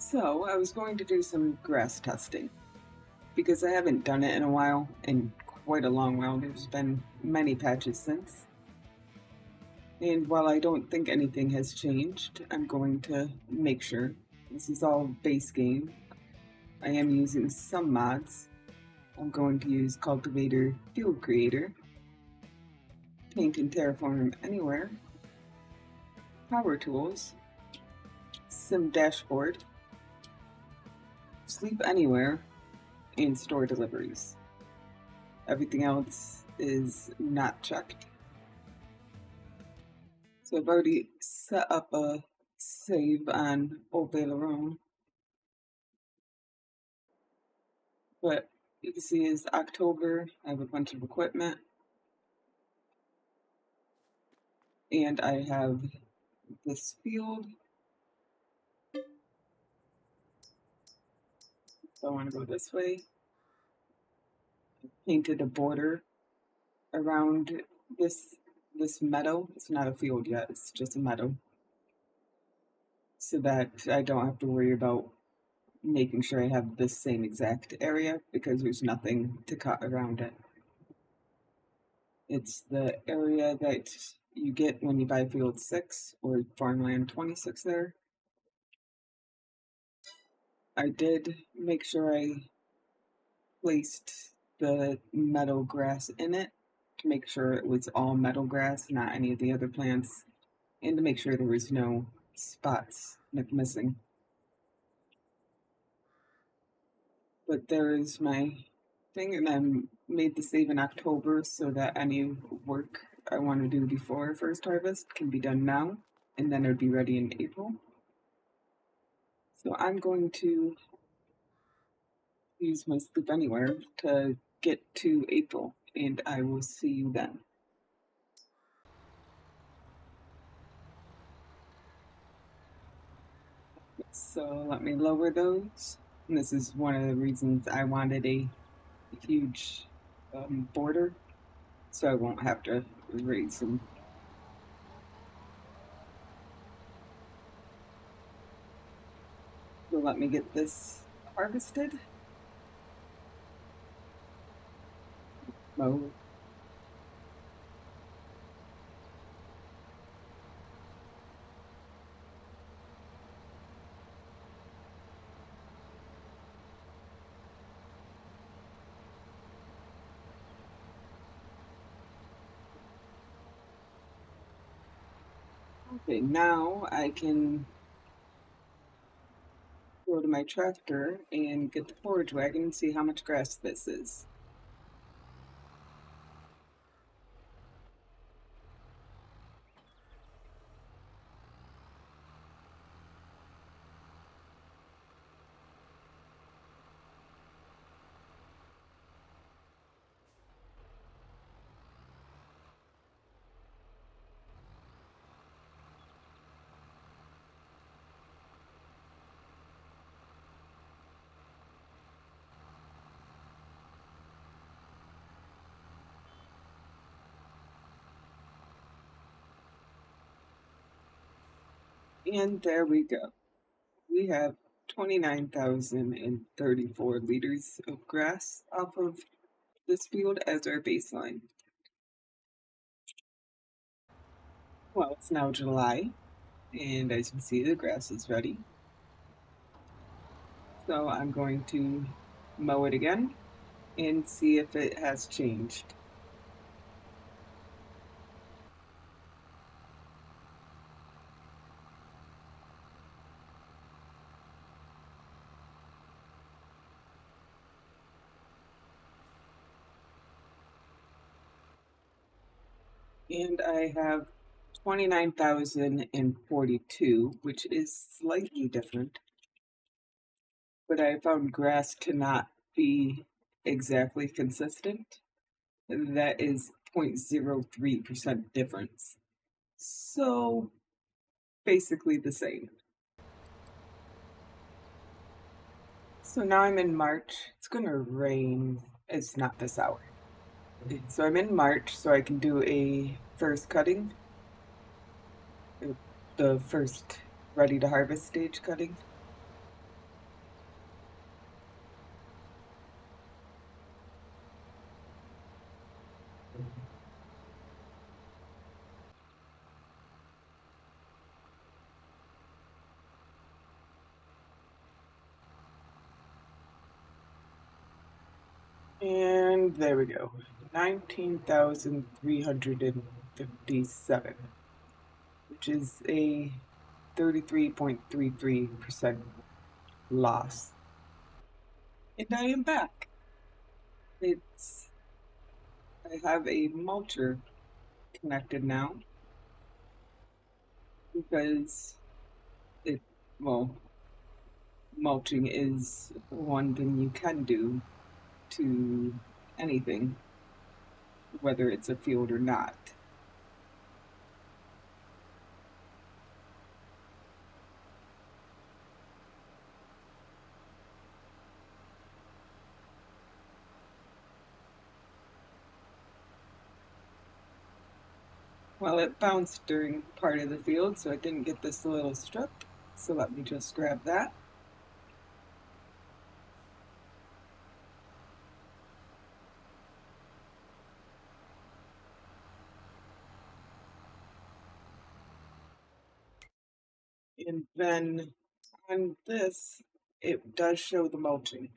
So I was going to do some grass testing because I haven't done it in a while, in quite a long while. There's been many patches since. And while I don't think anything has changed, I'm going to make sure. This is all base game. I am using some mods. I'm going to use Cultivator Field Creator, Paint and Terraform Anywhere, Power Tools, Sim Dashboard, Sleep Anywhere, and Store Deliveries. Everything else is not checked. So I've already set up a save on Old Valeron. But you can see is October. I have a bunch of equipment. And I have this field. So I want to go this way. I painted a border around this meadow. It's not a field yet, it's just a meadow. So that I don't have to worry about making sure I have the same exact area because there's nothing to cut around it. It's the area that you get when you buy Field 6 or Farmland 26 there. I did make sure I placed the meadow grass in it to make sure it was all meadow grass, not any of the other plants, and to make sure there was no spots missing. But there is my thing, and I made the save in October so that any work I want to do before first harvest can be done now, and then it would be ready in April. So I'm going to use my Sleep Anywhere to get to April, and I will see you then. So let me lower those. And this is one of the reasons I wanted a huge border, so I won't have to raise them. So let me get this harvested. Mow. Okay, now I can go to my tractor and get the forage wagon and see how much grass this is. And there we go. We have 29,034 liters of grass off of this field as our baseline. Well, it's now July, and as you can see, the grass is ready. So I'm going to mow it again and see if it has changed. And I have 29,042, which is slightly different. But I found grass to not be exactly consistent. That is 0.03% difference. So basically the same. So now I'm in March. It's gonna rain. It's not this hour. So I'm in March, so I can do a first cutting. The first ready to harvest stage cutting. And there we go. 19,357, which is a 33.33% loss. And I am back. It's I have a mulcher connected now because it well mulching is one thing you can do to anything, whether it's a field or not. Well, it bounced during part of the field, so I didn't get this little strip. So let me just grab that. And then on this, it does show the mulching.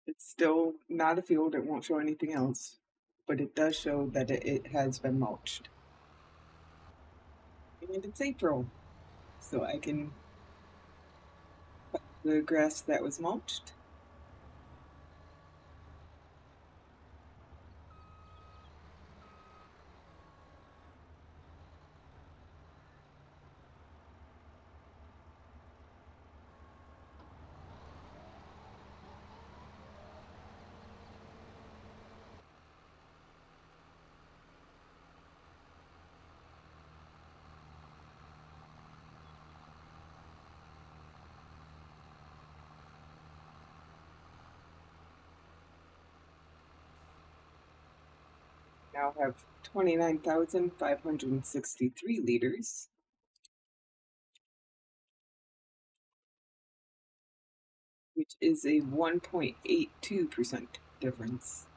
It's still not a field, it won't show anything else, but it does show that it has been mulched. And it's April, so I can cut the grass that was mulched. Now have 29,563 liters, which is a 1.82% difference.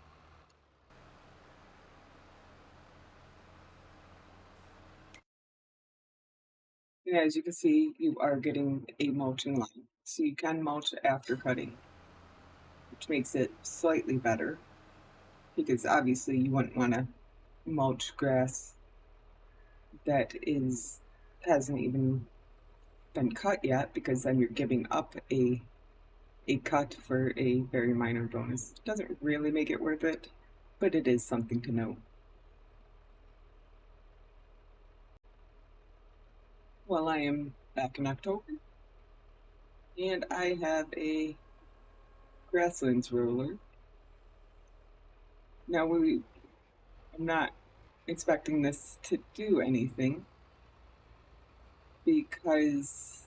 And as you can see, you are getting a mulching line. So you can mulch after cutting, which makes it slightly better because obviously you wouldn't want to mulch grass that hasn't even been cut yet, because then you're giving up a cut for a very minor bonus. Doesn't really make it worth it, but it is something to know. Well, I am back in October, and I have a grasslands roller. Now I'm not expecting this to do anything because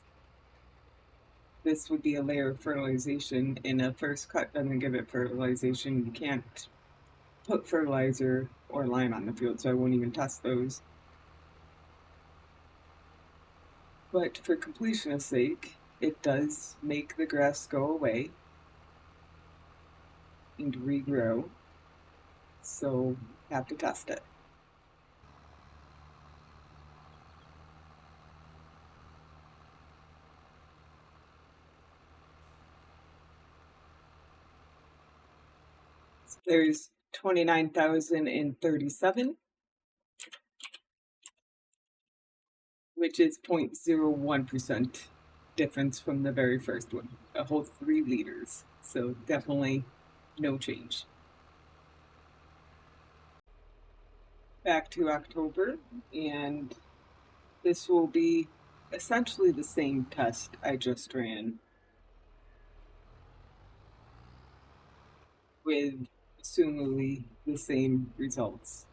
this would be a layer of fertilization, and a first cut doesn't give it fertilization. You can't put fertilizer or lime on the field, so I won't even test those. But for completion's sake, it does make the grass go away and regrow, so have to test it. So there's 29,037, which is 0.01% difference from the very first one, a whole 3 liters. So definitely no change. Back to October, and this will be essentially the same test I just ran, with assumingly the same results.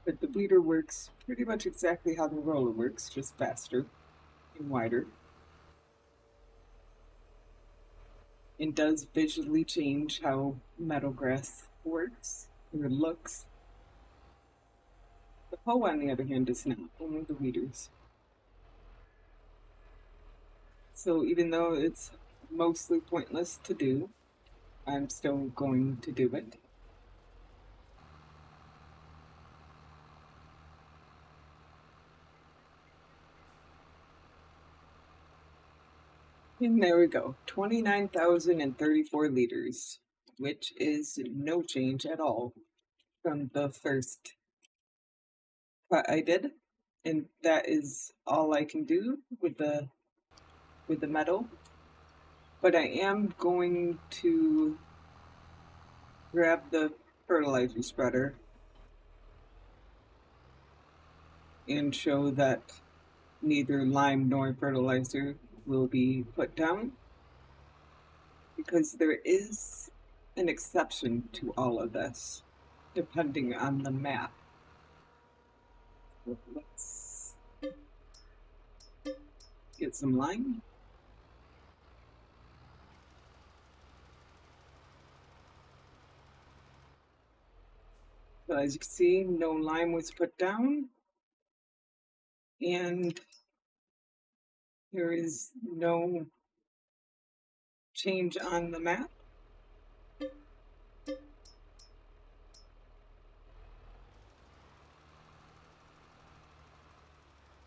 But the bleeder works pretty much exactly how the roller works, just faster and wider, and does visually change how meadow grass works or looks. The hoe, on the other hand, does not, only the weeders. So even though it's mostly pointless to do, I'm still going to do it. And there we go, 29,034 liters, which is no change at all from the first cut I did. And that is all I can do with the metal. But I am going to grab the fertilizer spreader and show that neither lime nor fertilizer will be put down, because there is an exception to all of this, depending on the map. Let's get some lime. So as you can see, no lime was put down, and there is no change on the map.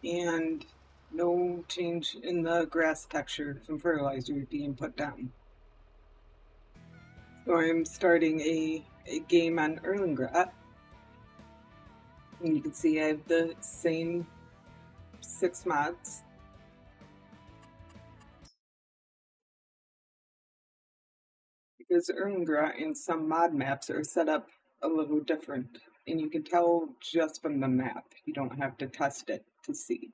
And no change in the grass texture from fertilizer being put down. So I'm starting a game on Erlengratt. And you can see I have the same 6 mods. Because Erlengratt and some mod maps are set up a little different. And you can tell just from the map. You don't have to test it to see.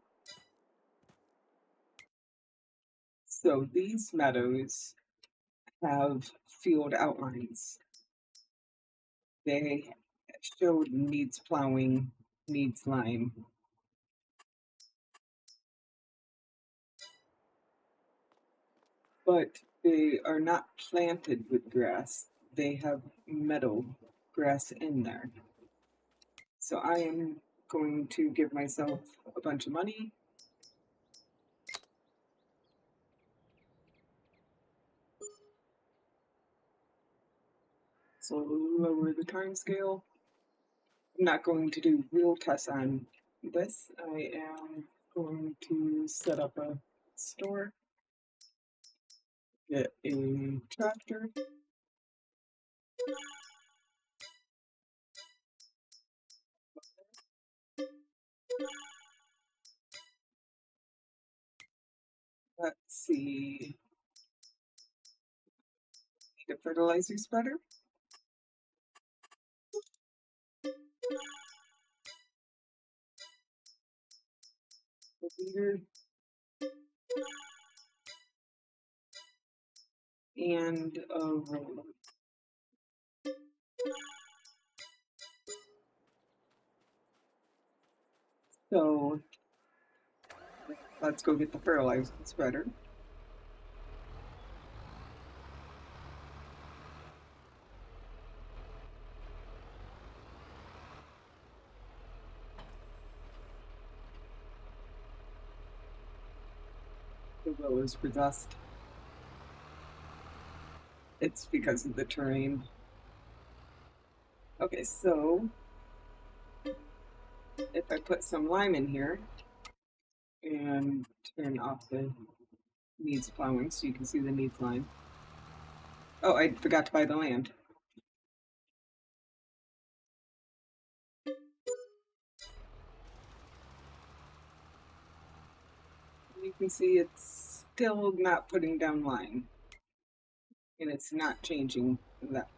So these meadows have field outlines. They showed needs plowing, needs lime. But they are not planted with grass. They have meadow grass in there. So I am going to give myself a bunch of money. So lower the time scale. I'm not going to do real tests on this. I am going to set up a store, get a tractor, let's see, the fertilizer spreader. Here. And a roller. So let's go get the fertilizer spreader. The will is possessed. It's because of the terrain. Okay, so if I put some lime in here and turn off the needs plowing so you can see the needs line. Oh, I forgot to buy the land. You can see it's still not putting down lime. And it's not changing that.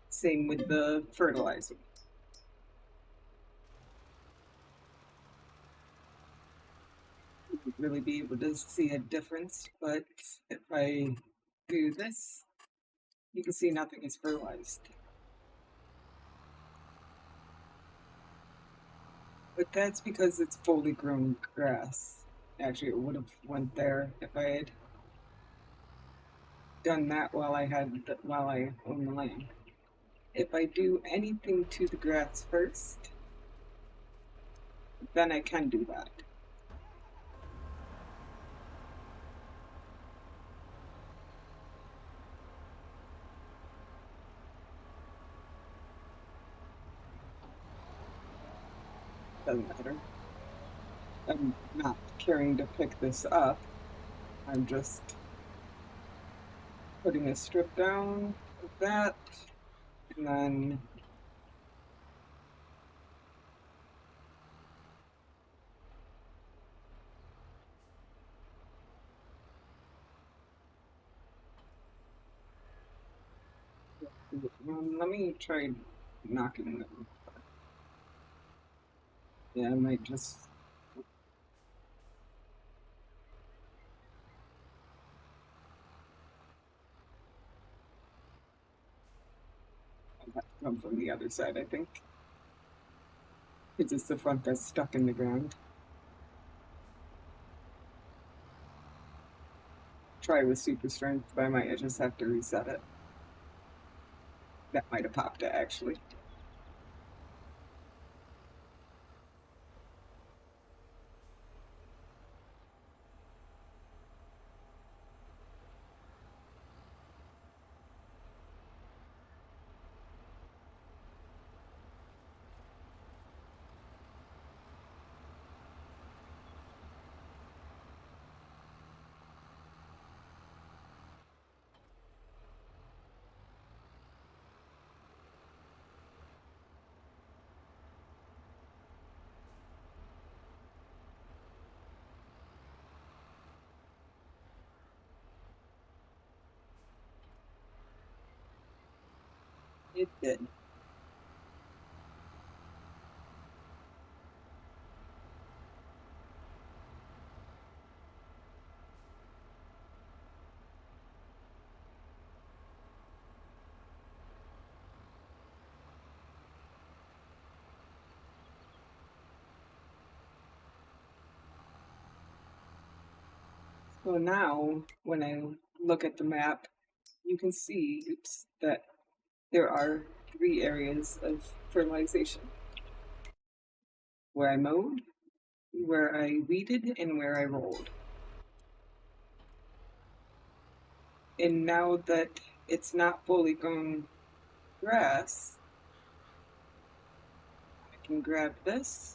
Same with the fertilizer. You wouldn't really be able to see a difference, but if I do this, you can see nothing is fertilized. But that's because it's fully grown grass. Actually, it would have went there if I had done that while I own the land. If I do anything to the grass first, then I can do that. Doesn't matter. I'm not caring to pick this up. I'm just putting a strip down of that, and then let me try knocking them. Yeah, I might just. I'll have to come from the other side, I think. It's just the front that's stuck in the ground. Try with super strength, but I might just have to reset it. That might have popped it, actually. It did. So now, when I look at the map, you can see that there are 3 areas of fertilization. Where I mowed, where I weeded, and where I rolled. And now that it's not fully grown grass, I can grab this.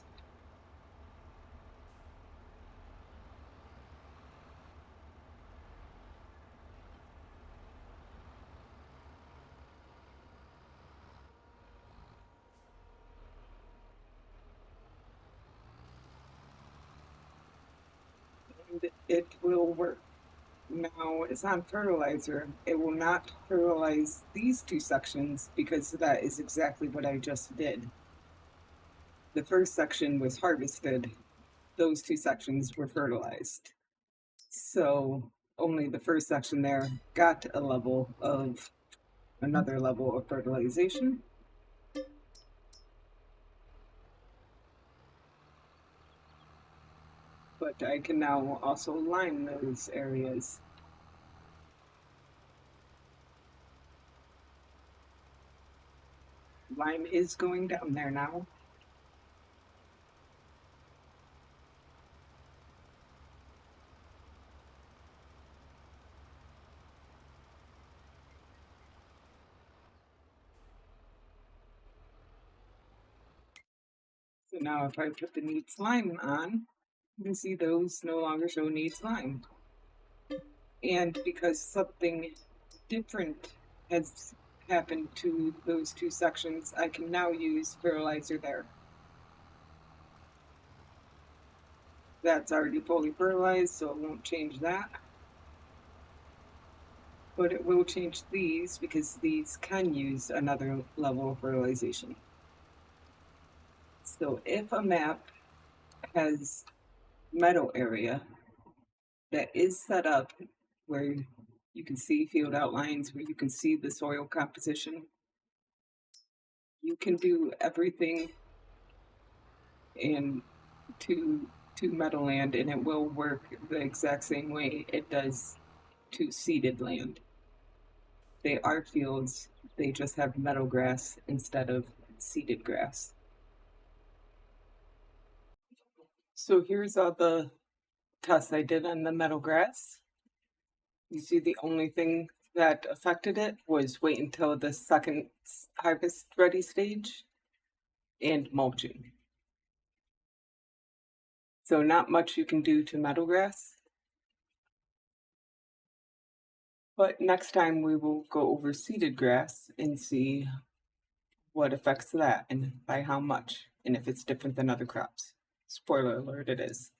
And it will work. Now it's on fertilizer. It will not fertilize these 2 sections because that is exactly what I just did. The first section was harvested. Those 2 sections were fertilized. So only the first section there got a level of another level of fertilization. But I can now also line those areas. Lime is going down there now. So now if I put the needs lime on, you can see those no longer show needs lime. And because something different has happened to those 2 sections, I can now use fertilizer there. That's already fully fertilized, so it won't change that. But it will change these because these can use another level of fertilization. So if a map has meadow area that is set up where you can see field outlines, where you can see the soil composition, you can do everything in to meadowland and it will work the exact same way it does to seeded land. They are fields, they just have meadow grass instead of seeded grass. So here's all the tests I did on the meadow grass. You see the only thing that affected it was wait until the second harvest ready stage and mulching. So not much you can do to meadow grass. But next time we will go over seeded grass and see what affects that and by how much, and if it's different than other crops. Spoiler alert, it is.